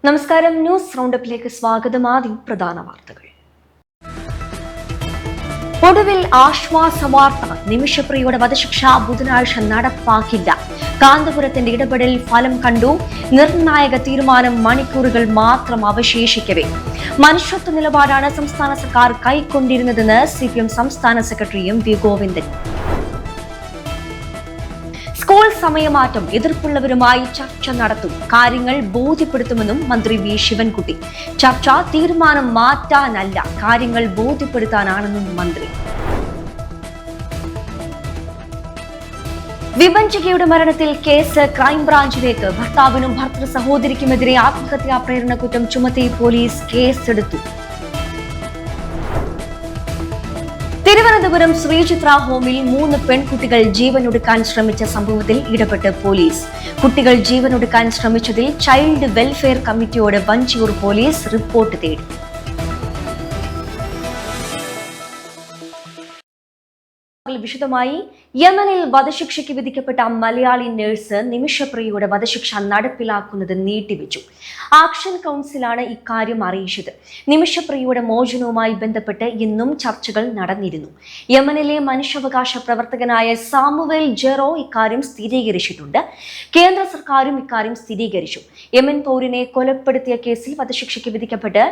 നമസ്കാരം. ന്യൂസ് റൗണ്ടപ്പിലേക്ക് സ്വാഗതം. ആദ്യം പ്രധാന വാർത്തകൾ. ഒടുവിൽ ആശ്വാസവാർത്ത. നിമിഷപ്രിയയുടെ വധശിക്ഷ ബുധനാഴ്ച നടപ്പാക്കില്ല. കാന്തപുരത്തിന്റെ ഇടപെടൽ ഫലം കണ്ടു. നിർണായക തീരുമാനം മണിക്കൂറുകൾ മാത്രം അവശേഷിക്കവേ. മനുഷ്യത്വ നിലപാടാണ് സംസ്ഥാന സർക്കാർ കൈക്കൊണ്ടിരുന്നതെന്ന് CPM സംസ്ഥാന സെക്രട്ടറി MV ഗോവിന്ദൻ. സ്കൂൾ സമയമാറ്റം എതിർപ്പുള്ളവരുമായി ചർച്ച നടത്തും. കാര്യങ്ങൾ ബോധ്യപ്പെടുത്തുമെന്നും മന്ത്രി V ശിവൻകുട്ടി. ചർച്ച തീരുമാനം മാറ്റാനല്ല, കാര്യങ്ങൾ ബോധ്യപ്പെടുത്താനാണെന്നും മന്ത്രി. വിഭജികയുടെ മരണത്തിൽ കേസ് ക്രൈംബ്രാഞ്ചിലേക്ക്. ഭർത്താവിനും ഭർത്തൃ സഹോദരിക്കുമെതിരെ ആത്മഹത്യാ പ്രേരണ കുറ്റം ചുമത്തി പോലീസ് കേസെടുത്തു. തിരുവനന്തപുരം ശ്രീചിത്ര ഹോമിൽ 3 പെൺകുട്ടികൾ ജീവനൊടുക്കാൻ ശ്രമിച്ച സംഭവത്തിൽ ഇടപെട്ട് പോലീസ്. കുട്ടികൾ ജീവനൊടുക്കാൻ ശ്രമിച്ചതിൽ ചൈൽഡ് വെൽഫെയർ കമ്മിറ്റിയോട് വഞ്ചിയൂർ പോലീസ് റിപ്പോർട്ട് തേടി. വിശദമായി. യമനിൽ വധശിക്ഷയ്ക്ക് വിധിക്കപ്പെട്ട മലയാളി നഴ്സ് നിമിഷപ്രിയയുടെ വധശിക്ഷ നടപ്പിലാക്കുന്നത് നീട്ടിവെച്ചു. ആക്ഷൻ കൗൺസിലാണ് ഇക്കാര്യം അറിയിച്ചത്. നിമിഷപ്രിയയുടെ മോചനവുമായി ബന്ധപ്പെട്ട് ഇന്നും ചർച്ചകൾ നടന്നിരുന്നു. യമനിലെ മനുഷ്യാവകാശ പ്രവർത്തകനായ സാമുവേൽ ജെറോ ഇക്കാര്യം സ്ഥിരീകരിച്ചിട്ടുണ്ട്. കേന്ദ്ര സർക്കാരും ഇക്കാര്യം സ്ഥിരീകരിച്ചു. യമൻ പൗരനെ കൊലപ്പെടുത്തിയ കേസിൽ വധശിക്ഷയ്ക്ക് വിധിക്കപ്പെട്ട്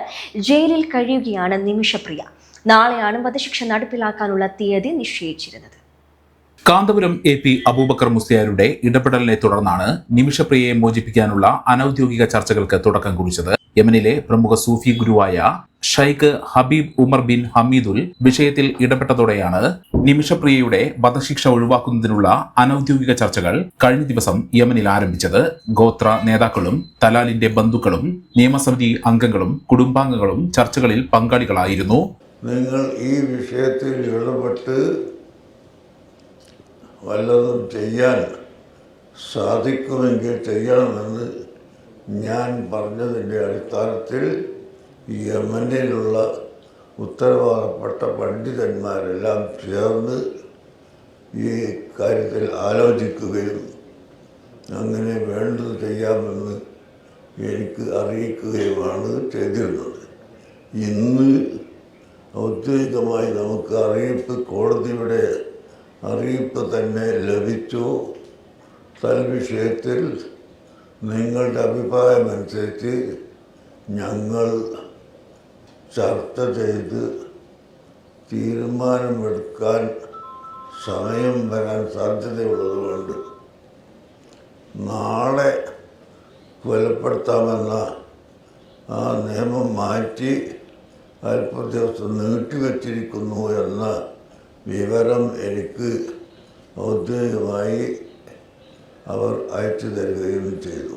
ജയിലിൽ കഴിയുകയാണ് നിമിഷപ്രിയ. നാളെയാണ് വധശിക്ഷ നടപ്പിലാക്കാനുള്ള തീയതി നിശ്ചയിച്ചിരുന്നത്. കാന്തപുരം AP അബൂബക്കർ മുസ്ലിയാരുടെ ഇടപെടലിനെ തുടർന്നാണ് നിമിഷപ്രിയയെ മോചിപ്പിക്കാനുള്ള അനൌദ്യോഗിക ചർച്ചകൾക്ക് തുടക്കം കുറിച്ചത്. യമനിലെ പ്രമുഖ സൂഫി ഗുരുവായ ഷൈഖ് ഹബീബ് ഉമർ ബിൻ ഹമീദുൽ വിഷയത്തിൽ ഇടപെട്ടതോടെയാണ് നിമിഷപ്രിയയുടെ വധശിക്ഷ ഒഴിവാക്കുന്നതിനുള്ള അനൌദ്യോഗിക ചർച്ചകൾ കഴിഞ്ഞ ദിവസം യമനിൽ ആരംഭിച്ചത്. ഗോത്ര നേതാക്കളും തലാലിന്റെ ബന്ധുക്കളും നിയമസമിതി അംഗങ്ങളും കുടുംബാംഗങ്ങളും ചർച്ചകളിൽ പങ്കാളികളായിരുന്നു. നിങ്ങൾ ഈ വിഷയത്തിൽ ഇടപെട്ട് വല്ലതും ചെയ്യാൻ സാധിക്കുമെങ്കിൽ ചെയ്യണമെന്ന് ഞാൻ പറഞ്ഞതിൻ്റെ അടിസ്ഥാനത്തിൽ യമനിലുള്ള ഉത്തരവാദപ്പെട്ട പണ്ഡിതന്മാരെല്ലാം ചേർന്ന് ഈ കാര്യത്തിൽ ആലോചിക്കുകയും അങ്ങനെ വേണ്ടത് ചെയ്യാമെന്ന് എനിക്ക് അറിയിക്കുകയുമാണ് ചെയ്തിരുന്നത്. ഇന്ന് ഔദ്യോഗികമായി നമുക്ക് കോടതിയുടെ അറിയിപ്പ് തന്നെ ലഭിച്ചു. തൽവിഷയത്തിൽ നിങ്ങളുടെ അഭിപ്രായമനുസരിച്ച് ഞങ്ങൾ ചർച്ച ചെയ്ത് തീരുമാനമെടുക്കാൻ സമയം വരാൻ സാധ്യതയുള്ളതുകൊണ്ട് നാളെ കൊലപ്പെടുത്താമെന്ന ആ നിയമം മാറ്റി അല്പ ദിവസം നീട്ടിവെച്ചിരിക്കുന്നു എന്ന വിവരം എനിക്ക് ഔദ്യോഗികമായി അവർ അയച്ചു തരികയും ചെയ്തു.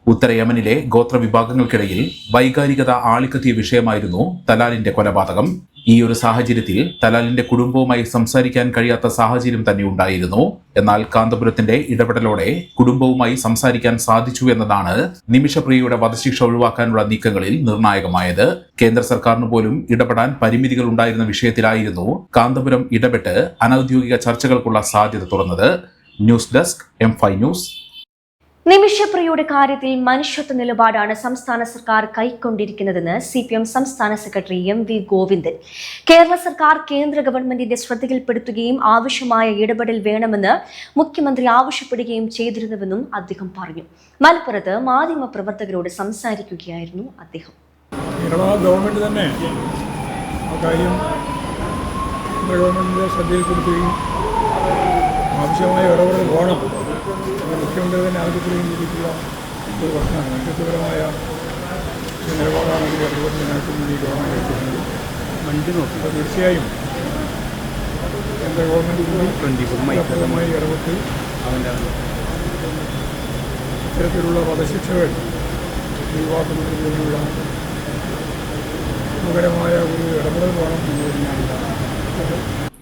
ഉത്തര യമനിലെ ഗോത്ര വിഭാഗങ്ങൾക്കിടയിൽ വൈകാരികത ആളിക്കത്തിയ വിഷയമായിരുന്നു തലാലിന്റെ കൊലപാതകം. ഈ ഒരു സാഹചര്യത്തിൽ തലാലിന്റെ കുടുംബവുമായി സംസാരിക്കാൻ കഴിയാത്ത സാഹചര്യം തന്നെ ഉണ്ടായിരുന്നു. എന്നാൽ കാന്തപുരത്തിന്റെ ഇടപെടലോടെ കുടുംബവുമായി സംസാരിക്കാൻ സാധിച്ചു എന്നതാണ് നിമിഷപ്രിയയുടെ വധശിക്ഷ ഒഴിവാക്കാനുള്ള നീക്കങ്ങളിൽ നിർണായകമായത്. കേന്ദ്ര സർക്കാരിന് പോലും ഇടപെടാൻ പരിമിതികൾ ഉണ്ടായിരുന്ന വിഷയത്തിലായിരുന്നു കാന്തപുരം ഇടപെട്ട് അനൌദ്യോഗിക ചർച്ചകൾക്കുള്ള സാധ്യത തുറന്നത്. News desk M5 news. നിമിഷപ്രിയയുടെ കാര്യത്തിൽ മനുഷ്യത്വ നിലപാടാണ് സംസ്ഥാന സർക്കാർ കൈക്കൊണ്ടിരിക്കുന്നതെന്ന് CPM സംസ്ഥാന സെക്രട്ടറി MV ഗോവിന്ദൻ. കേരള സർക്കാർ കേന്ദ്ര ഗവൺമെന്റിന്റെ ശ്രദ്ധയിൽപ്പെടുത്തുകയും ആവശ്യമായ ഇടപെടൽ വേണമെന്ന് മുഖ്യമന്ത്രി ആവശ്യപ്പെടുകയും ചെയ്തിരുന്നുവെന്നും അദ്ദേഹം പറഞ്ഞു. മലപ്പുറത്ത് മാധ്യമപ്രവർത്തകരോട് സംസാരിക്കുകയായിരുന്നു അദ്ദേഹം. കേരള ഗവൺമെന്റ് തന്നെ ആ കാര്യം ഗവൺമെന്റിന്റെ ശ്രദ്ധയിൽപ്പെടുത്തുകയും ആവശ്യമായ ഇടപെടൽ വേണം മുഖ്യമന്ത്രി തന്നെ ആവശ്യപ്പെടുകയും ചെയ്തിട്ടുള്ള ഒരു പ്രശ്നമാണ്. മനുഷ്യത്വപരമായ നിലപാടാണ് അതിൽ ഇടപെടലിനായിട്ട് ഈ ഗവൺമെൻറ് എടുത്തിട്ടുണ്ട്. അപ്പോൾ തീർച്ചയായും കേന്ദ്ര ഗവൺമെൻറ് കൂടി ഫലപ്രദമായി ഇടപെട്ട് ഇത്തരത്തിലുള്ള വധശിക്ഷകൾ ഒഴിവാക്കുന്നതിനുള്ള ഗുണകരമായ ഒരു ഇടപെടൽ വേണം എന്നതിനാണ്.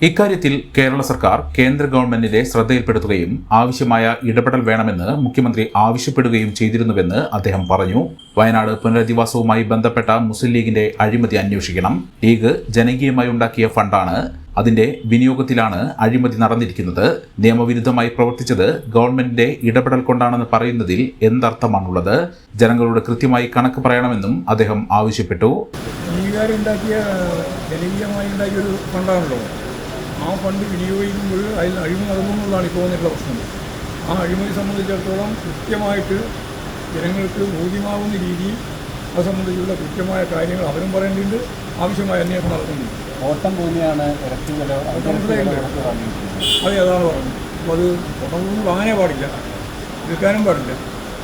ഇക്കാര്യത്തിൽ കേരള സർക്കാർ കേന്ദ്ര ഗവൺമെന്റിനെ ശ്രദ്ധയിൽപ്പെടുത്തുകയും ആവശ്യമായ ഇടപെടൽ വേണമെന്ന് മുഖ്യമന്ത്രി ആവശ്യപ്പെടുകയും ചെയ്തിരുന്നുവെന്ന് അദ്ദേഹം പറഞ്ഞു. വയനാട് പുനരധിവാസവുമായി ബന്ധപ്പെട്ട മുസ്ലിം ലീഗിന്റെ അഴിമതി അന്വേഷിക്കണം. ലീഗ് ജനകീയമായി ഉണ്ടാക്കിയ ഫണ്ടാണ്. അതിന്റെ വിനിയോഗത്തിലാണ് അഴിമതി നടന്നിരിക്കുന്നത്. നിയമവിരുദ്ധമായി പ്രവർത്തിച്ചത് ഗവൺമെന്റിന്റെ ഇടപെടൽ കൊണ്ടാണെന്ന് പറയുന്നതിൽ എന്തർത്ഥമാണുള്ളത്? ജനങ്ങളോട് കൃത്യമായി കണക്ക് പറയണമെന്നും അദ്ദേഹം ആവശ്യപ്പെട്ടു. ജനകീയമായുണ്ടാക്കിയൊരു ഫണ്ടാണല്ലോ. ആ ഫണ്ട് വിനിയോഗിക്കുമ്പോൾ അതിൽ അഴിമതി നടന്നു എന്നുള്ളതാണ് ഇപ്പോൾ വന്നിട്ടുള്ള പ്രശ്നം. ആ അഴിമതി സംബന്ധിച്ചിടത്തോളം കൃത്യമായിട്ട് ജനങ്ങൾക്ക് ബോധ്യമാവുന്ന രീതിയിൽ അത് സംബന്ധിച്ചുള്ള കൃത്യമായ കാര്യങ്ങൾ അവരും പറയേണ്ടതുണ്ട്, ആവശ്യമായ അന്വേഷണം നടത്തുന്നുണ്ട്. ഓട്ടം ഭൂമിയാണ് അത് അതാണ് പറഞ്ഞത്. അപ്പോൾ അത് ഓട്ടം വാങ്ങാനേ പാടില്ല, എടുക്കാനും പാടില്ല.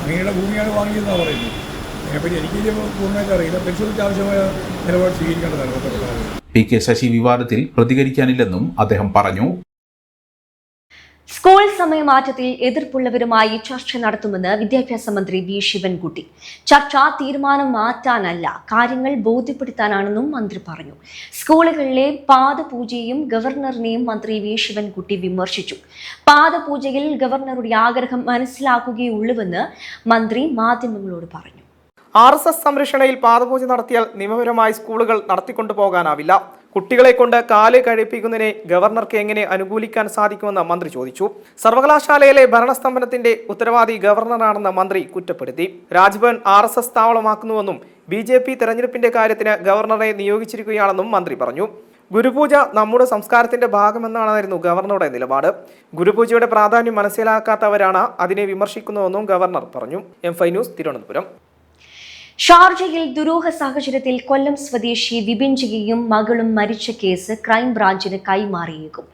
അങ്ങനെയുള്ള ഭൂമിയാണ് വാങ്ങിയതെന്നാണ് പറയുന്നത്. അതിനെപ്പറ്റി എനിക്ക് പൂർണ്ണമായിട്ട് അറിയില്ല. പരിശോധിച്ച് ആവശ്യമായ നിലപാട് സ്വീകരിക്കേണ്ടതാണ് ബന്ധപ്പെട്ടത്. പി.കെ. ശശി വിവാദത്തിൽ പ്രതികരിക്കാനില്ലെന്നും അദ്ദേഹം പറഞ്ഞു. സ്കൂൾ സമയമാറ്റത്തിൽ എതിർപ്പുള്ളവരുമായി ചർച്ച നടത്തുമെന്ന് വിദ്യാഭ്യാസ മന്ത്രി വി ശിവൻകുട്ടി. ചർച്ച തീരുമാനം മാറ്റാനല്ല, കാര്യങ്ങൾ ബോധ്യപ്പെടുത്താനാണെന്നും മന്ത്രി പറഞ്ഞു. സ്കൂളുകളിലെ പാദപൂജയെയും ഗവർണറിനെയും മന്ത്രി വി ശിവൻകുട്ടി വിമർശിച്ചു. പാദപൂജയിൽ ഗവർണറുടെ ആഗ്രഹം മനസ്സിലാക്കുകയുള്ളൂവെന്ന് മന്ത്രി മാധ്യമങ്ങളോട് പറഞ്ഞു. RSS സംരക്ഷണയിൽ പാദപൂജ നടത്തിയാൽ നിയമപരമായി സ്കൂളുകൾ നടത്തിക്കൊണ്ടുപോകാനാവില്ല. കുട്ടികളെ കൊണ്ട് കാല് കഴിപ്പിക്കുന്നതിനെ ഗവർണർക്ക് എങ്ങനെ അനുകൂലിക്കാൻ സാധിക്കുമെന്ന് മന്ത്രി ചോദിച്ചു. സർവകലാശാലയിലെ ഭരണസ്തംഭനത്തിന്റെ ഉത്തരവാദി ഗവർണറാണെന്ന് മന്ത്രി കുറ്റപ്പെടുത്തി. രാജ്ഭവൻ RSS താവളമാക്കുന്നുവെന്നും BJP തെരഞ്ഞെടുപ്പിന്റെ കാര്യത്തിന് ഗവർണറെ നിയോഗിച്ചിരിക്കുകയാണെന്നും മന്ത്രി പറഞ്ഞു. ഗുരുപൂജ നമ്മുടെ സംസ്കാരത്തിന്റെ ഭാഗമെന്നായിരുന്നു ഗവർണറുടെ നിലപാട്. ഗുരുപൂജയുടെ പ്രാധാന്യം മനസ്സിലാക്കാത്തവരാണ് അതിനെ വിമർശിക്കുന്നതെന്നും ഗവർണർ പറഞ്ഞു. M5 news, Thiruvananthapuram. ഷാർജയിൽ ദുരൂഹ സാഹചര്യത്തിൽ കൊല്ലം സ്വദേശി വിപിൻജിയും മകളും മരിച്ച കേസ് ക്രൈംബ്രാഞ്ചിന് കൈമാറിയേക്കും.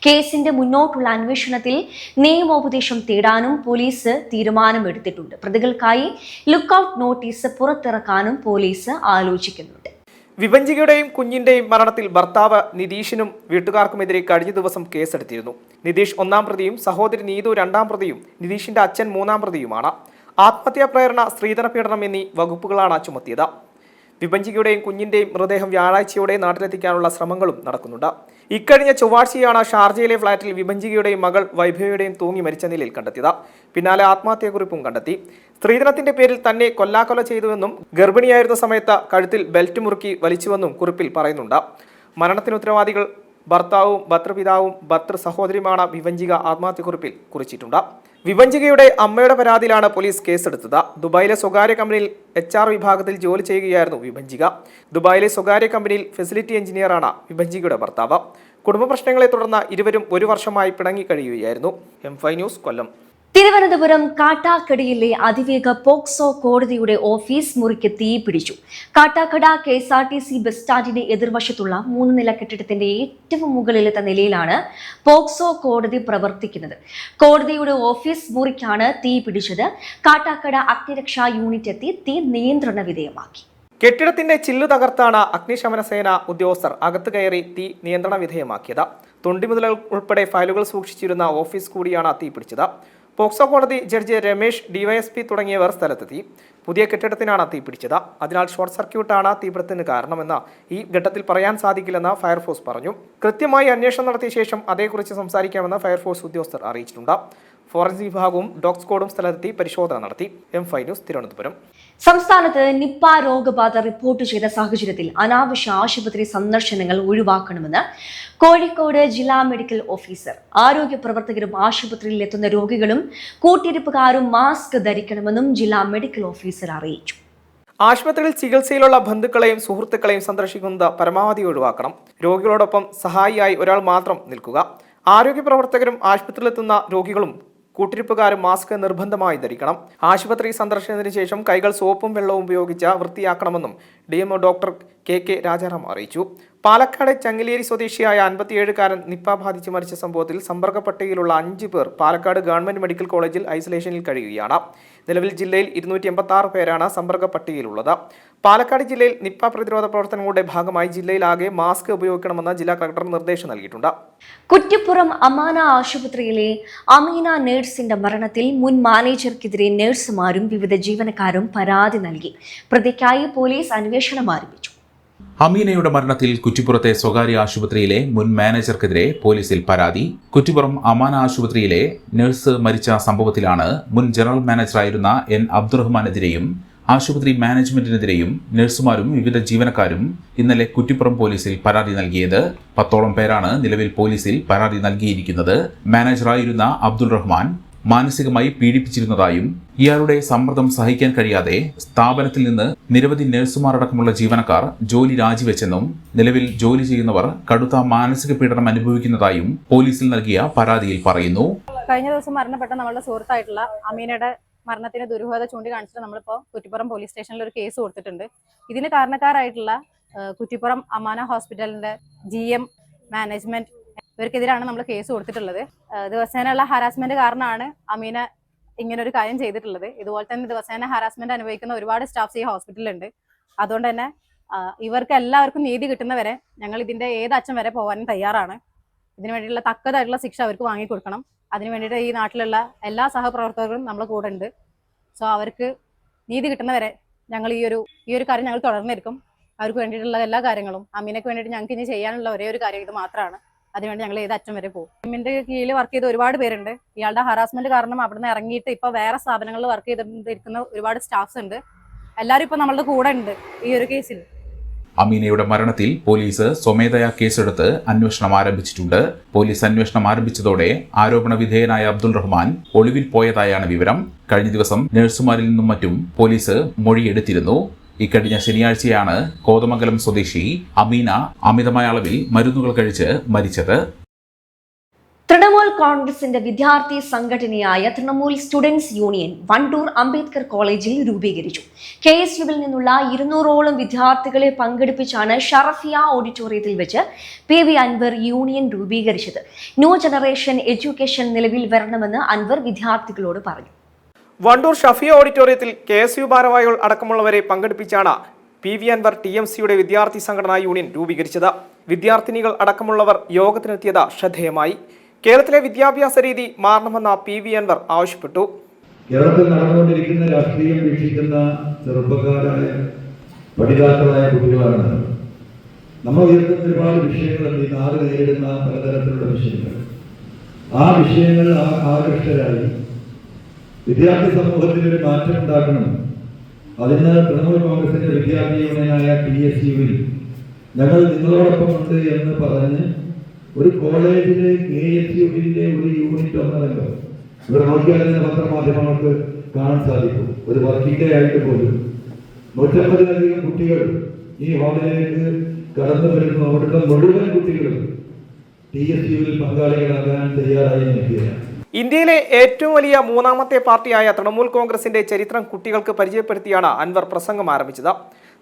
കേസിന്റെ മുന്നോട്ടുള്ള അന്വേഷണത്തിൽ നിയമോപദേശം തേടാനും പോലീസ് തീരുമാനമെടുത്തിട്ടുണ്ട്. പ്രതികൾക്കായി ലുക്കൌട്ട് നോട്ടീസ് പുറത്തിറക്കാനും പോലീസ് ആലോചിക്കുന്നുണ്ട്. വിഭജികയുടെയും കുഞ്ഞിന്റെയും മരണത്തിൽ ഭർത്താവ് നിതീഷിനും വീട്ടുകാർക്കുമെതിരെ കഴിഞ്ഞ ദിവസം കേസെടുത്തിരുന്നു. നിതീഷ് 1-ാം പ്രതിയും സഹോദരി നീതു 2-ാം പ്രതിയും നിതീഷിന്റെ അച്ഛൻ 3-ാം പ്രതിയുമാണ്. ആത്മഹത്യാ പ്രേരണ, സ്ത്രീധന പീഡനം എന്നീ വകുപ്പുകളാണ് ചുമത്തിയത്. വിഭജികയുടെയും കുഞ്ഞിന്റെയും മൃതദേഹം വ്യാഴാഴ്ചയോടെ നാട്ടിലെത്തിക്കാനുള്ള ശ്രമങ്ങളും നടക്കുന്നുണ്ട്. ഇക്കഴിഞ്ഞ ചൊവ്വാഴ്ചയാണ് ഷാർജയിലെ ഫ്ളാറ്റിൽ വിഭജികയുടെയും മകൾ വൈഭവയുടെയും തൂങ്ങി മരിച്ച നിലയിൽ കണ്ടെത്തിയത്. പിന്നാലെ ആത്മഹത്യാക്കുറിപ്പും കണ്ടെത്തി. സ്ത്രീധനത്തിന്റെ പേരിൽ തന്നെ കൊല്ലാക്കൊല ചെയ്തുവെന്നും ഗർഭിണിയായിരുന്ന സമയത്ത് കഴുത്തിൽ ബെൽറ്റ് മുറുക്കി വലിച്ചുവെന്നും കുറിപ്പിൽ പറയുന്നുണ്ട്. മരണത്തിന് ഉത്തരവാദികൾ ഭർത്താവും ഭർത്തൃപിതാവും ഭർത്തൃ സഹോദരിയുമാണ് വിഭജിക ആത്മഹത്യക്കുറിപ്പിൽ കുറിച്ചിട്ടുണ്ട്. വിഭജികയുടെ അമ്മയുടെ പരാതിയിലാണ് പോലീസ് കേസെടുത്തത്. ദുബായിലെ സ്വകാര്യ കമ്പനിയിൽ HR വിഭാഗത്തിൽ ജോലി ചെയ്യുകയായിരുന്നു വിഭജിക. ദുബായിലെ സ്വകാര്യ കമ്പനിയിൽ ഫെസിലിറ്റി എഞ്ചിനീയറാണ് വിഭജികയുടെ ഭർത്താവ്. കുടുംബ പ്രശ്നങ്ങളെ തുടർന്ന് ഇരുവരും 1 വർഷമായി പിണങ്ങിക്കഴിയുകയായിരുന്നു. M5 ന്യൂസ്, കൊല്ലം. തിരുവനന്തപുരം കാട്ടാക്കടയിലെ അതിവേഗ പോക്സോ കോടതിയുടെ ഓഫീസ് മുറിക്ക് തീ പിടിച്ചു. കാട്ടാക്കട KSRTC ബസ് സ്റ്റാൻഡിന്റെ എതിർവശത്തുള്ള 3 നില കെട്ടിടത്തിന്റെ ഏറ്റവും മുകളിലത്തെ നിലയിലാണ് പോക്സോ കോടതി പ്രവർത്തിക്കുന്നത്. കോടതിയുടെ ഓഫീസ് മുറിക്കാണ് തീ പിടിച്ചത്. കാട്ടാക്കട അഗ്നിരക്ഷാ യൂണിറ്റ് എത്തി തീ നിയന്ത്രണ വിധേയമാക്കി. കെട്ടിടത്തിന്റെ ചില്ലു തകർത്താണ് അഗ്നിശമന സേന ഉദ്യോഗസ്ഥർ അകത്ത് കയറി തീ നിയന്ത്രണ വിധേയമാക്കിയത്. തൊണ്ടിമുതലുകൾ ഉൾപ്പെടെ ഫയലുകൾ സൂക്ഷിച്ചിരുന്ന ഓഫീസ് കൂടിയാണ് തീ പിടിച്ചത്. പോക്സോ കോടതി ജഡ്ജി രമേശ്, DYSP തുടങ്ങിയവർ സ്ഥലത്തെത്തി. പുതിയ കെട്ടിടത്തിനാണ് തീ പിടിച്ചത്. അതിനാൽ ഷോർട്ട് സർക്യൂട്ടാണ് തീപിടുത്തത്തിന് കാരണമെന്ന് ഈ ഘട്ടത്തിൽ പറയാൻ സാധിക്കില്ലെന്ന് ഫയർഫോഴ്സ് പറഞ്ഞു. കൃത്യമായി അന്വേഷണം നടത്തിയ ശേഷം അതേക്കുറിച്ച് സംസാരിക്കാമെന്ന് ഫയർഫോഴ്സ് ഉദ്യോഗസ്ഥർ അറിയിച്ചിട്ടുണ്ട്. ഫോറൻസിക് വിഭാഗവും ഡോഗ് സ്ക്വാഡും സ്ഥലത്തെത്തി പരിശോധന നടത്തി. M5 news, Thiruvananthapuram. സംസ്ഥാനത്ത് നിപ്പ രോഗബാധ റിപ്പോർട്ട് ചെയ്ത സാഹചര്യത്തിൽ അനാവശ്യ ആശുപത്രി സന്ദർശനങ്ങൾ ഒഴിവാക്കണമെന്ന് കോഴിക്കോട് ജില്ലാ മെഡിക്കൽ ഓഫീസർ. ആരോഗ്യ പ്രവർത്തകരും ആശുപത്രിയിൽ എത്തുന്ന രോഗികളും കൂട്ടിരിപ്പുകാരും മാസ്ക് ധരിക്കണമെന്നും ജില്ലാ മെഡിക്കൽ ഓഫീസർ അറിയിച്ചു. ആശുപത്രിയിൽ ചികിത്സയിലുള്ള ബന്ധുക്കളെയും സുഹൃത്തുക്കളെയും സന്ദർശിക്കുന്നത് പരമാവധി ഒഴിവാക്കണം. രോഗികളോടൊപ്പം സഹായിയായി ഒരാൾ മാത്രം നിൽക്കുക. ആരോഗ്യ പ്രവർത്തകരും ആശുപത്രിയിലെത്തുന്ന രോഗികളും കൂട്ടിരിപ്പുകാരും മാസ്ക് നിർബന്ധമായി ധരിക്കണം. ആശുപത്രി സന്ദർശനത്തിന് ശേഷം കൈകൾ സോപ്പും വെള്ളവും ഉപയോഗിച്ച് വൃത്തിയാക്കണമെന്നും DMO ഡോക്ടർ KK രാജാറാം അറിയിച്ചു. പാലക്കാട് ചങ്ങലേരി സ്വദേശിയായ 57-കാരൻ നിപ്പ ബാധിച്ച് മരിച്ച സംഭവത്തിൽ സമ്പർക്ക പട്ടികയിലുള്ള 5 പേർ പാലക്കാട് ഗവൺമെന്റ് മെഡിക്കൽ കോളേജിൽ ഐസൊലേഷനിൽ കഴിയുകയാണ്. നിലവിൽ ജില്ലയിൽ 286 പേരാണ് സമ്പർക്ക പട്ടികയിലുള്ളത്. പാലക്കാട് ജില്ലയിൽ നിപ്പ പ്രതിരോധ പ്രവർത്തനങ്ങളുടെ ഭാഗമായി ജില്ലയിലാകെ മാസ്ക് ഉപയോഗിക്കണമെന്ന് ജില്ലാ കളക്ടർ നിർദ്ദേശം നൽകിയിട്ടുണ്ട്. കുറ്റിപ്പുറം അമാന ആശുപത്രിയിലെ അമീന നഴ്സിന്റെ മരണത്തിൽ മുൻ മാനേജർക്കെതിരെ നഴ്സുമാരും വിവിധ ജീവനക്കാരും പരാതി നൽകി. പ്രതിക്കായി പോലീസ് അന്വേഷണം ആരംഭിച്ചു. അമീനയുടെ മരണത്തിൽ കുറ്റിപ്പുറത്തെ സ്വകാര്യ ആശുപത്രിയിലെ മുൻ മാനേജർക്കെതിരെ പോലീസിൽ പരാതി. കുറ്റിപ്പുറം അമാന ആശുപത്രിയിലെ നഴ്സ് മരിച്ച സംഭവത്തിലാണ് മുൻ ജനറൽ മാനേജറായിരുന്ന എൻ അബ്ദുറഹ്മാനെതിരെയും ആശുപത്രി മാനേജ്മെന്റിനെതിരെയും നഴ്സുമാരും വിവിധ ജീവനക്കാരും ഇന്നലെ കുറ്റിപ്പുറം പോലീസിൽ പരാതി നൽകിയത്. 10ഓളം പേരാണ് നിലവിൽ പോലീസിൽ പരാതി നൽകിയിരിക്കുന്നത്. മാനേജറായിരുന്ന അബ്ദുൾ റഹ്മാൻ മാനസികമായി പീഡിപ്പിച്ചിരുന്നതായും ഇയാളുടെ സമ്മർദ്ദം സഹിക്കാൻ കഴിയാതെ സ്ഥാപനത്തിൽ നിന്ന് നിരവധി നഴ്സുമാർ അടക്കമുള്ള ജീവനക്കാർ ജോലി രാജിവെച്ചെന്നും നിലവിൽ ജോലി ചെയ്യുന്നവർ കടുത്ത മാനസിക പീഡനം അനുഭവിക്കുന്നതായും പോലീസിൽ നൽകിയ പരാതിയിൽ പറയുന്നു. കഴിഞ്ഞ ദിവസം മരണപ്പെട്ട നമ്മളുടെ സുഹൃത്തായിട്ടുള്ള അമീനയുടെ മരണത്തിന് ദുരൂഹത ചൂണ്ടിക്കാണിച്ചിട്ട് നമ്മളിപ്പോൾ കുറ്റിപ്പുറം പോലീസ് സ്റ്റേഷനിൽ ഒരു കേസ് കൊടുത്തിട്ടുണ്ട്. ഇതിന് കാരണക്കാരായിട്ടുള്ള കുറ്റിപ്പുറം അമാന ഹോസ്പിറ്റലിന്റെ GM മാനേജ്മെന്റ് ഇവർക്കെതിരാണ് നമ്മൾ കേസ് കൊടുത്തിട്ടുള്ളത്. ദിവസേനയുള്ള ഹാരാസ്മെന്റ് കാരണമാണ് അമീന ഇങ്ങനെ ഒരു കാര്യം ചെയ്തിട്ടുള്ളത്. ഇതുപോലെ തന്നെ ദിവസേന ഹാരാസ്മെന്റ് അനുഭവിക്കുന്ന ഒരുപാട് സ്റ്റാഫ്സ് ഈ ഹോസ്പിറ്റലിലുണ്ട്. അതുകൊണ്ട് തന്നെ ഇവർക്ക് എല്ലാവർക്കും നീതി കിട്ടുന്നവരെ ഞങ്ങൾ ഇതിന്റെ ഏത് അറ്റം വരെ പോകാനും തയ്യാറാണ്. ഇതിനു വേണ്ടിയിട്ടുള്ള തക്കതായിട്ടുള്ള ശിക്ഷ അവർക്ക് വാങ്ങിക്കൊടുക്കണം. അതിനു വേണ്ടിയിട്ട് ഈ നാട്ടിലുള്ള എല്ലാ സഹപ്രവർത്തകരും നമ്മളെ കൂടെ ഉണ്ട്. സോ അവർക്ക് നീതി കിട്ടുന്നവരെ ഞങ്ങൾ ഈ ഒരു കാര്യം ഞങ്ങൾ തുടർന്നിരിക്കും. അവർക്ക് വേണ്ടിയിട്ടുള്ള എല്ലാ കാര്യങ്ങളും അമീനക്ക് വേണ്ടിയിട്ട് ഞങ്ങൾക്ക് ഇനി ചെയ്യാനുള്ള ഒരേ ഒരു കാര്യം ഇത് മാത്രമാണ്. അതിനുവേണ്ടി ഞങ്ങൾ ഏത് അറ്റം വരെ പോകും. ടീമിന്റെ കീഴിൽ വർക്ക് ചെയ്ത ഒരുപാട് പേരുണ്ട്. ഇയാളുടെ ഹറാസ്മെന്റ് കാരണം അവിടുന്ന് ഇറങ്ങിയിട്ട് ഇപ്പൊ വേറെ സ്ഥാപനങ്ങളിൽ വർക്ക് ചെയ്തിരിക്കുന്ന ഒരുപാട് സ്റ്റാഫ്സ് ഉണ്ട്. എല്ലാവരും ഇപ്പൊ നമ്മളുടെ കൂടെ ഉണ്ട് ഈ ഒരു കേസിൽ. അമീനയുടെ മരണത്തിൽ പോലീസ് സ്വമേധയാ കേസെടുത്ത് അന്വേഷണം ആരംഭിച്ചിട്ടുണ്ട്. പോലീസ് അന്വേഷണം ആരംഭിച്ചതോടെ ആരോപണ വിധേയനായ അബ്ദുൾ റഹ്മാൻ ഒളിവിൽ പോയതായാണ് വിവരം. കഴിഞ്ഞ ദിവസം നഴ്സുമാരിൽ നിന്നും മറ്റും പോലീസ് മൊഴിയെടുത്തിരുന്നു. ഇക്കഴിഞ്ഞ ശനിയാഴ്ചയാണ് കോതമംഗലം സ്വദേശി അമീന അമിതമായ അളവിൽ മരുന്നുകൾ കഴിച്ച് മരിച്ചത്. തൃണമൂൽ കോൺഗ്രസിന്റെ വിദ്യാർത്ഥി സംഘടനയായ തൃണമൂൽ സ്റ്റുഡൻസ് യൂണിയൻ വണ്ടൂർ അംബേദ്കർ കോളേജിൽ രൂപീകരിച്ചു. KSUവിൽ നിന്നുള്ള 200ഓളം വിദ്യാർത്ഥികളെ പങ്കെടുപ്പിച്ചാണ് ഷറഫിയ ഓഡിറ്റോറിയത്തിൽ വെച്ച് PV അൻവർ യൂണിയൻ രൂപീകരിച്ചത്. ന്യൂ ജനറേഷൻ എഡ്യൂക്കേഷൻ നിലവിൽ വരണമെന്ന് അൻവർ വിദ്യാർത്ഥികളോട് പറഞ്ഞു. വണ്ടൂർ ഷഫിയ ഓഡിറ്റോറിയത്തിൽ KSU ഭാരവാഹികൾ അടക്കമുള്ളവരെ പങ്കെടുപ്പിച്ചാണ് PV അൻവർ TMCയുടെ വിദ്യാർത്ഥി സംഘടനാ യൂണിയൻ രൂപീകരിച്ചത്. വിദ്യാർത്ഥിനികൾ അടക്കമുള്ളവർ യോഗത്തിനെത്തിയത് ശ്രദ്ധേയമായി. കേരളത്തിലെ വിദ്യാഭ്യാസ രീതി മാറണമെന്ന PV അൻവർ ആവശ്യപ്പെട്ടു. കേരളത്തിൽ നടന്നുകൊണ്ടിരിക്കുന്ന രാഷ്ട്രീയം വീക്ഷിക്കുന്ന ചെറുപ്പക്കാരായ പഠിതാക്കളായ കുട്ടികളാണ്. നമ്മൾ ഉയർത്തുന്ന ഒരുപാട് വിഷയങ്ങളുണ്ട്. ഈ നാട് നേരിടുന്ന പലതരത്തിലുള്ള വിഷയങ്ങൾ. ആ വിഷയങ്ങൾ ആകർഷകരായി വിദ്യാർത്ഥി സമൂഹത്തിൽ ഒരു മാറ്റം ഉണ്ടാക്കണം. അതിന് തൃണമൂൽ കോൺഗ്രസിന്റെ വിദ്യാർത്ഥി യൂണിയനായ TSUവിൽ ഞങ്ങൾ നിങ്ങളോടൊപ്പം ഉണ്ട് എന്ന് പറഞ്ഞ് ഒരു കോളേജിലെ KSUവിന്റെ ഒരു യൂണിറ്റ് ഒന്നല്ലോ. ഇവിടെ നോക്കിയാൽ തന്നെ പത്രമാധ്യമങ്ങൾക്ക് കാണാൻ സാധിക്കും. ഒരു വർക്കിംഗ് ഡേ ആയിട്ട് പോലും 150ലധികം കുട്ടികൾ ഈ ഹാളിലേക്ക് കടന്നു വരുന്നു. അവിടുത്തെ മുഴുവൻ കുട്ടികളും TSUവിൽ പങ്കാളികളാകാൻ തയ്യാറായി നിൽക്കുകയാണ്. ഇന്ത്യയിലെ ഏറ്റവും വലിയ മൂന്നാമത്തെ പാർട്ടിയായ തൃണമൂൽ കോൺഗ്രസിന്റെ ചരിത്രം കുട്ടികൾക്ക് പരിചയപ്പെടുത്തിയാണ് അൻവർ പ്രസംഗം ആരംഭിച്ചത്.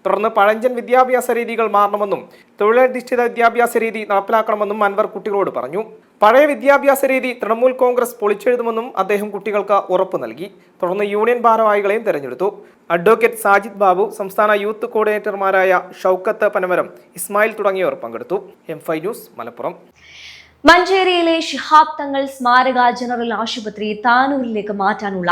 തുടർന്ന് പഴഞ്ചൻ വിദ്യാഭ്യാസ രീതികൾ മാറണമെന്നും തൊഴിലധിഷ്ഠിത വിദ്യാഭ്യാസ രീതി നടപ്പിലാക്കണമെന്നും അൻവർ കുട്ടികളോട് പറഞ്ഞു. പഴയ വിദ്യാഭ്യാസ രീതി തൃണമൂൽ കോൺഗ്രസ് പൊളിച്ചെഴുതുമെന്നും അദ്ദേഹം കുട്ടികൾക്ക് ഉറപ്പ് നൽകി. തുടർന്ന് യൂണിയൻ ഭാരവാഹികളെയും തെരഞ്ഞെടുത്തു. അഡ്വക്കേറ്റ് സാജിദ് ബാബു, സംസ്ഥാന യൂത്ത് കോർഡിനേറ്റർമാരായ ഷൗക്കത്ത് പനമരം, ഇസ്മായിൽ തുടങ്ങിയവർ പങ്കെടുത്തു. M5 news, Malappuram. മഞ്ചേരിയിലെ ശിഹാബ് തങ്ങൾ സ്മാരക ജനറൽ ആശുപത്രി താനൂരിലേക്ക് മാറ്റാനുള്ള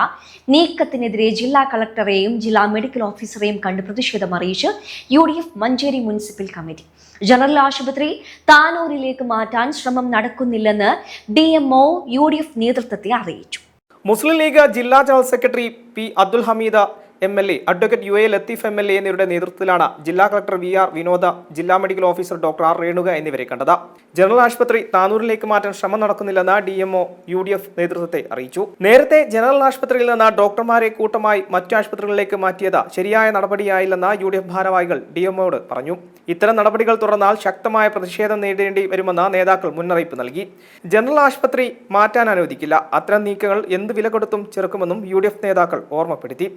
നീക്കത്തിനെതിരെ ജില്ലാ കളക്ടറെയും ജില്ലാ മെഡിക്കൽ ഓഫീസറെയും കണ്ട് പ്രതിഷേധം അറിയിച്ച് UDF Manjeri municipal committee. General ആശുപത്രി താനൂരിലേക്ക് മാറ്റാൻ ശ്രമം നടക്കുന്നില്ലെന്ന് DMO UDF നേതൃത്വത്തെ അറിയിച്ചു. മുസ്ലിം ലീഗ് ജില്ലാ general secretary P. Abdul Hameed MLA, advocate UA Latheef MLA എന്നിവരുടെ നേതൃത്വത്തിലാണ് ജില്ലാ കളക്ടർ VR വിനോദ, ജില്ലാ medical officer doctor R. Renuka എന്നിവരെ കണ്ടത്. ജനറൽ ആശുപത്രി താനൂരിലേക്ക് മാറ്റാൻ ശ്രമം നടക്കുന്നില്ലെന്ന് DMO UDF നേതൃത്വത്തെ അറിയിച്ചു. നേരത്തെ ജനറൽ ആശുപത്രിയിൽ നിന്ന് ഡോക്ടർമാരെ കൂട്ടമായി മറ്റു ആശുപത്രികളിലേക്ക് മാറ്റിയത് ശരിയായ നടപടിയായില്ലെന്ന് UDF ഭാരവാഹികൾ DMOയോട് പറഞ്ഞു. ഇത്തരം നടപടികൾ തുടർന്നാൽ ശക്തമായ പ്രതിഷേധം നേരിടേണ്ടി വരുമെന്ന് നേതാക്കൾ മുന്നറിയിപ്പ് നൽകി. ജനറൽ ആശുപത്രി മാറ്റാൻ അനുവദിക്കില്ല. അത്തരം നീക്കങ്ങൾ എന്ത് വില കൊടുത്തും ചെറുക്കുമെന്നും UDF നേതാക്കൾ ഓർമ്മപ്പെടുത്തി.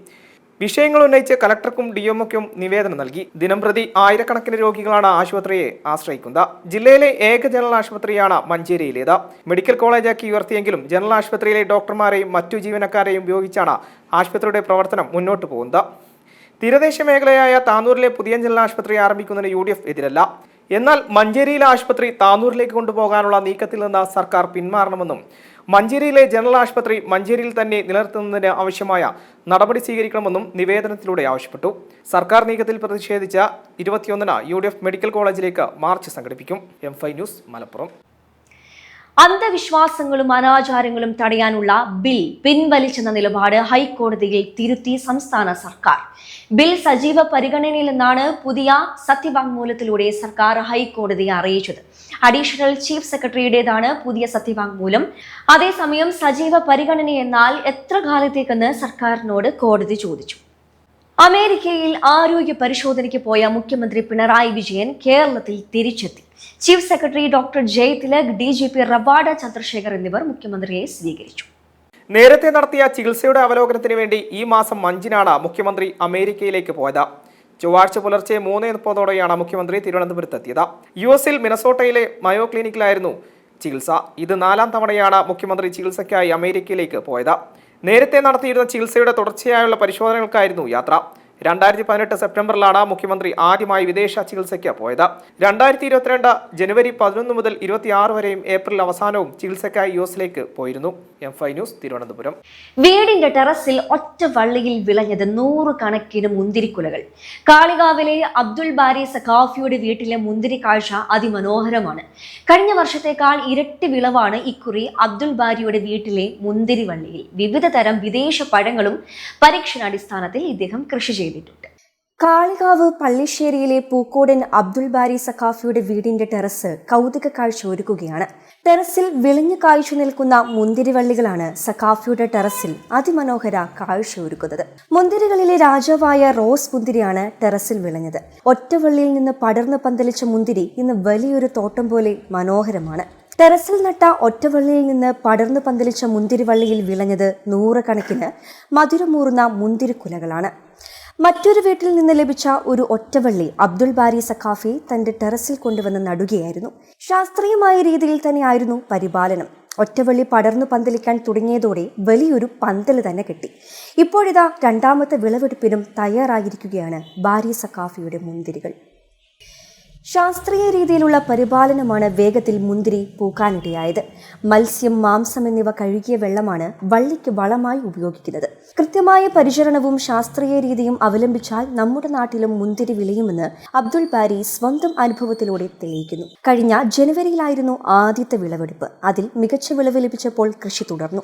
വിഷയങ്ങൾ ഉന്നയിച്ച് കലക്ടർക്കും DMOയ്ക്കും നിവേദനം നൽകി. ദിനംപ്രതി ആയിരക്കണക്കിന് രോഗികളാണ് ആശുപത്രിയെ ആശ്രയിക്കുന്നത്. ജില്ലയിലെ ഏക ജനറൽ ആശുപത്രിയാണ് മഞ്ചേരിയിലേത്. മെഡിക്കൽ കോളേജാക്കി ഉയർത്തിയെങ്കിലും ജനറൽ ആശുപത്രിയിലെ ഡോക്ടർമാരെയും മറ്റു ജീവനക്കാരെയും ഉപയോഗിച്ചാണ് ആശുപത്രിയുടെ പ്രവർത്തനം മുന്നോട്ട് പോകുന്നത്. തീരദേശ മേഖലയായ താനൂരിലെ പുതിയ ജനറൽ ആശുപത്രി ആരംഭിക്കുന്നതിന് UDF എതിരല്ല. എന്നാൽ മഞ്ചേരിയിലെ ആശുപത്രി താനൂരിലേക്ക് കൊണ്ടുപോകാനുള്ള നീക്കത്തിൽ നിന്ന് സർക്കാർ പിന്മാറണമെന്നും മഞ്ചേരിയിലെ ജനറൽ ആശുപത്രി മഞ്ചേരിയിൽ തന്നെ നിലനിർത്തുന്നതിന് ആവശ്യമായ നടപടി സ്വീകരിക്കണമെന്നും നിവേദനത്തിലൂടെ ആവശ്യപ്പെട്ടു. സർക്കാർ നീക്കത്തിൽ പ്രതിഷേധിച്ച 21-ന് UDF മെഡിക്കൽ കോളേജിലേക്ക് മാർച്ച് സംഘടിപ്പിക്കും. M5 news Malappuram. അന്ധവിശ്വാസങ്ങളും അനാചാരങ്ങളും തടയാനുള്ള ബിൽ പിൻവലിച്ചെന്ന നിലപാട് ഹൈക്കോടതിയിൽ തിരുത്തി സംസ്ഥാന സർക്കാർ. ബിൽ സജീവ പരിഗണനയിലെന്നാണ് പുതിയ സത്യവാങ്മൂലത്തിലൂടെ സർക്കാർ ഹൈക്കോടതിയെ അറിയിച്ചത്. അഡീഷണൽ ചീഫ് സെക്രട്ടറിയുടേതാണ് പുതിയ സത്യവാങ്മൂലം. അതേസമയം സജീവ പരിഗണനയെന്നാൽ എത്ര കാലത്തേക്കെന്ന് സർക്കാരിനോട് കോടതി ചോദിച്ചു. അമേരിക്കയിൽ ആരോഗ്യ പരിശോധനയ്ക്ക് പോയ മുഖ്യമന്ത്രി പിണറായി വിജയൻ കേരളത്തിൽ തിരിച്ചെത്തി. Chief secretary doctor Jayathilak, DGP Ravada Chandrasekhar എന്നിവർ മുഖ്യമന്ത്രിയെ സ്വീകരിച്ചു. നേരത്തെ നടത്തിയ ചികിത്സയുടെ അവലോകനത്തിന് വേണ്ടി ഈ മാസം 5-നാണ് മുഖ്യമന്ത്രി അമേരിക്കയിലേക്ക് പോയത്. ചൊവ്വാഴ്ച പുലർച്ചെ 3:30 മുഖ്യമന്ത്രി തിരുവനന്തപുരത്തെത്തിയത്. US-ൽ മിനസോട്ടയിലെ മയോ ക്ലിനിക്കിലായിരുന്നു ചികിത്സ. ഇത് 4ാം തവണയാണ് മുഖ്യമന്ത്രി ചികിത്സയ്ക്കായി അമേരിക്കയിലേക്ക് പോയത്. നേരത്തെ നടത്തിയിരുന്ന ചികിത്സയുടെ തുടർച്ചയായുള്ള പരിശോധനകൾക്കായിരുന്നു യാത്ര. 2018 സെപ്റ്റംബറിലാണ് മുഖ്യമന്ത്രി ആദ്യമായി വിദേശ ചികിത്സയ്ക്ക് പോയത്. 2022 ജനുവരി 11 മുതൽ 26 വരെയും ഏപ്രിൽ അവസാനവും ചികിത്സയ്ക്കായി US-ലേക്ക് പോയിരുന്നു. M5 news Thiruvananthapuram. വീടിന്റെ ടെറസിൽ ഒറ്റ വള്ളിയിൽ വിളഞ്ഞത് 100 കണക്കിന് മുന്തിരിക്കുലകൾ. കാളികാവിലെ അബ്ദുൽ ബാരി സഖാഫിയുടെ വീട്ടിലെ മുന്തിരി കാഴ്ച അതിമനോഹരമാണ്. കഴിഞ്ഞ വർഷത്തേക്കാൾ ഇരട്ടി വിളവാണ് ഇക്കുറി അബ്ദുൽ ബാരിയുടെ വീട്ടിലെ മുന്തിരി വള്ളിയിൽ. വിവിധ തരം വിദേശ പഴങ്ങളും പരീക്ഷണാടിസ്ഥാനത്തിൽ ഇദ്ദേഹം കൃഷി ചെയ്തിട്ടുണ്ട്. കാളികാവ് പള്ളിശ്ശേരിയിലെ പൂക്കോടൻ അബ്ദുൽ ബാരി സഖാഫിയുടെ വീടിന്റെ ടെറസ് കൗതുക കാഴ്ച ഒരുക്കുകയാണ്. ടെറസിൽ വിളഞ്ഞു കാഴ്ച നിൽക്കുന്ന മുന്തിരിവള്ളികളാണ് സഖാഫിയുടെ ടെറസിൽ അതിമനോഹര കാഴ്ച ഒരുക്കുന്നത്. മുന്തിരികളിലെ രാജാവായ റോസ് മുന്തിരിയാണ് ടെറസിൽ വിളഞ്ഞത്. ഒറ്റവള്ളിയിൽ നിന്ന് പടർന്നു പന്തലിച്ച മുന്തിരി ഇന്ന് വലിയൊരു തോട്ടം പോലെ മനോഹരമാണ്. ടെറസിൽ നട്ട ഒറ്റവള്ളിയിൽ നിന്ന് പടർന്നു പന്തലിച്ച മുന്തിരിവള്ളിയിൽ വിളഞ്ഞത് 100 കണക്കിന് മധുരമൂറുന്ന മുന്തിരിക്കുലകളാണ്. മറ്റൊരു വീട്ടിൽ നിന്ന് ലഭിച്ച ഒരു ഒറ്റവള്ളി അബ്ദുൽ ബാരി സഖാഫി തന്റെ ടെറസിൽ കൊണ്ടുവന്ന് നടുകയായിരുന്നു. ശാസ്ത്രീയമായ രീതിയിൽ തന്നെയായിരുന്നു പരിപാലനം. ഒറ്റവള്ളി പടർന്നു പന്തലിക്കാൻ തുടങ്ങിയതോടെ വലിയൊരു പന്തൽ തന്നെ കെട്ടി. ഇപ്പോഴിതാ 2ാമത്തെ വിളവെടുപ്പിനും തയ്യാറായിരിക്കുകയാണ് ബാരി സഖാഫിയുടെ മുന്തിരികൾ. ശാസ്ത്രീയ രീതിയിലുള്ള പരിപാലനമാണ് വേഗത്തിൽ മുന്തിരി പൂക്കാനിടയായത്. മത്സ്യം, മാംസം എന്നിവ കഴുകിയ വെള്ളമാണ് വള്ളിക്ക് വളമായി ഉപയോഗിക്കുന്നത്. കൃത്യമായ പരിചരണവും ശാസ്ത്രീയ രീതിയും അവലംബിച്ചാൽ നമ്മുടെ നാട്ടിലും മുന്തിരി വിളയുമെന്ന് അബ്ദുൽ ബാരി സ്വന്തം അനുഭവത്തിലൂടെ തെളിയിക്കുന്നു. കഴിഞ്ഞ ജനുവരിയിലായിരുന്നു ആദ്യത്തെ വിളവെടുപ്പ്. അതിൽ മികച്ച വിളവ് ലഭിച്ചപ്പോൾ കൃഷി തുടർന്നു.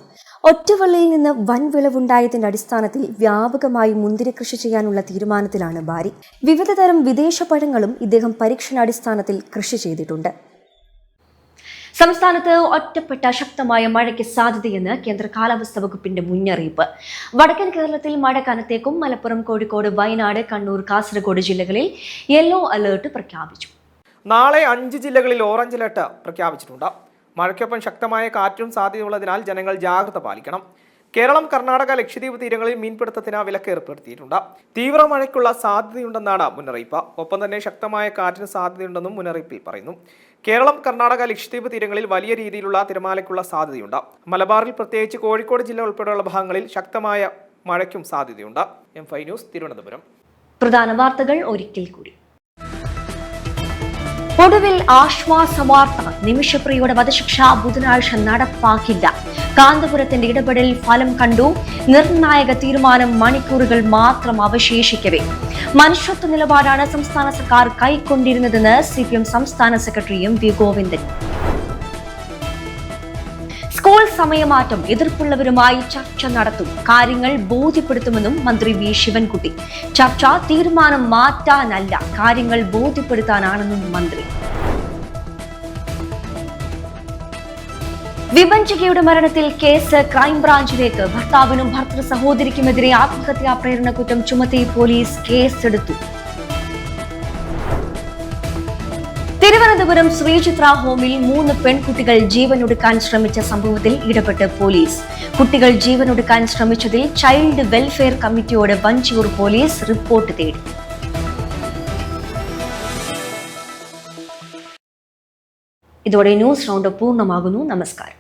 ഒറ്റവള്ളിയിൽ നിന്ന് വൻ വിളവുണ്ടായതിന്റെ അടിസ്ഥാനത്തിൽ വ്യാപകമായി മുന്തിരി കൃഷി ചെയ്യാനുള്ള തീരുമാനത്തിലാണ് ബാരി. വിവിധ തരം വിദേശ പഴങ്ങളും ഇദ്ദേഹം പരീക്ഷണാടിസ്ഥാനത്തിൽ കൃഷി ചെയ്തിട്ടുണ്ട്. സംസ്ഥാനത്ത് ഒറ്റപ്പെട്ട ശക്തമായ മഴയ്ക്ക് സാധ്യതയെന്ന് കേന്ദ്ര കാലാവസ്ഥാ വകുപ്പിന്റെ മുന്നറിയിപ്പ്. വടക്കൻ കേരളത്തിൽ മഴ കനത്തേക്കും. മലപ്പുറം, കോഴിക്കോട്, വയനാട്, കണ്ണൂർ, കാസർഗോഡ് ജില്ലകളിൽ യെല്ലോ അലേർട്ട് പ്രഖ്യാപിച്ചു. നാളെ 5 ജില്ലകളിൽ ഓറഞ്ച് അലേർട്ട് പ്രഖ്യാപിച്ചിട്ടുണ്ട്. മഴയ്ക്കൊപ്പം ശക്തമായ കാറ്റും സാധ്യതയുള്ളതിനാൽ ജനങ്ങൾ ജാഗ്രത പാലിക്കണം. കേരളം, കർണാടക, ലക്ഷദ്വീപ് തീരങ്ങളിൽ മീൻപിടുത്തത്തിന് വിലക്ക് ഏർപ്പെടുത്തിയിട്ടുണ്ട്. തീവ്ര മഴയ്ക്കുള്ള സാധ്യതയുണ്ടെന്നാണ് മുന്നറിയിപ്പ്. ഒപ്പം തന്നെ ശക്തമായ കാറ്റിന് സാധ്യതയുണ്ടെന്നും മുന്നറിയിപ്പിൽ പറയുന്നു. കേരളം, കർണാടക, ലക്ഷദ്വീപ് തീരങ്ങളിൽ വലിയ രീതിയിലുള്ള തിരമാലയ്ക്കുള്ള സാധ്യതയുണ്ട്. മലബാറിൽ പ്രത്യേകിച്ച് കോഴിക്കോട് ജില്ല ഉൾപ്പെടെയുള്ള ഭാഗങ്ങളിൽ ശക്തമായ മഴയ്ക്കും സാധ്യതയുണ്ട്. M5 news Thiruvananthapuram. പ്രധാന വാർത്തകൾ ഒരിക്കൽ കൂടി. ഒടുവിൽ ആശ്വാസവാർത്ത. നിമിഷപ്രിയയുടെ വധശിക്ഷ ബുധനാഴ്ച നടപ്പാക്കില്ല. കാന്തപുരത്തിന്റെ ഇടപെടൽ ഫലം കണ്ടു. നിർണായക തീരുമാനം മണിക്കൂറുകൾ മാത്രം അവശേഷിക്കവേ. മനുഷ്യത്വ നിലപാടാണ് സംസ്ഥാന സർക്കാർ കൈക്കൊണ്ടിരുന്നതെന്ന് CPM സംസ്ഥാന സെക്രട്ടറി MV ഗോവിന്ദൻ. സ്കൂൾ സമയമാറ്റം എതിർപ്പുള്ളവരുമായി ചർച്ച നടത്തും. കാര്യങ്ങൾ ബോധ്യപ്പെടുത്തുമെന്നും മന്ത്രി V ശിവൻകുട്ടി. ചർച്ച തീരുമാനം മാറ്റാനല്ല, കാര്യങ്ങൾ ബോധ്യപ്പെടുത്താനാണെന്നും മന്ത്രി. വിഭജികയുടെ മരണത്തിൽ കേസ് ക്രൈംബ്രാഞ്ചിലേക്ക്. ഭർത്താവിനും ഭർത്തൃ സഹോദരിക്കുമെതിരെ ആത്മഹത്യാ പ്രേരണ കുറ്റം ചുമത്തി പോലീസ് കേസെടുത്തു. തിരുവനന്തപുരം ശ്രീചിത്ര ഹോമിൽ 3 പെൺകുട്ടികൾ ജീവനൊടുക്കാൻ ശ്രമിച്ച സംഭവത്തിൽ ഇടപെട്ട് പോലീസ്. കുട്ടികൾ ജീവനൊടുക്കാൻ ശ്രമിച്ചതിൽ ചൈൽഡ് വെൽഫെയർ കമ്മിറ്റിയോട് വഞ്ചിയൂർ പോലീസ് റിപ്പോർട്ട് തേടി. ഇതോടെ ന്യൂസ് റൗണ്ട് പൂർണ്ണമാകുന്നു. നമസ്കാരം.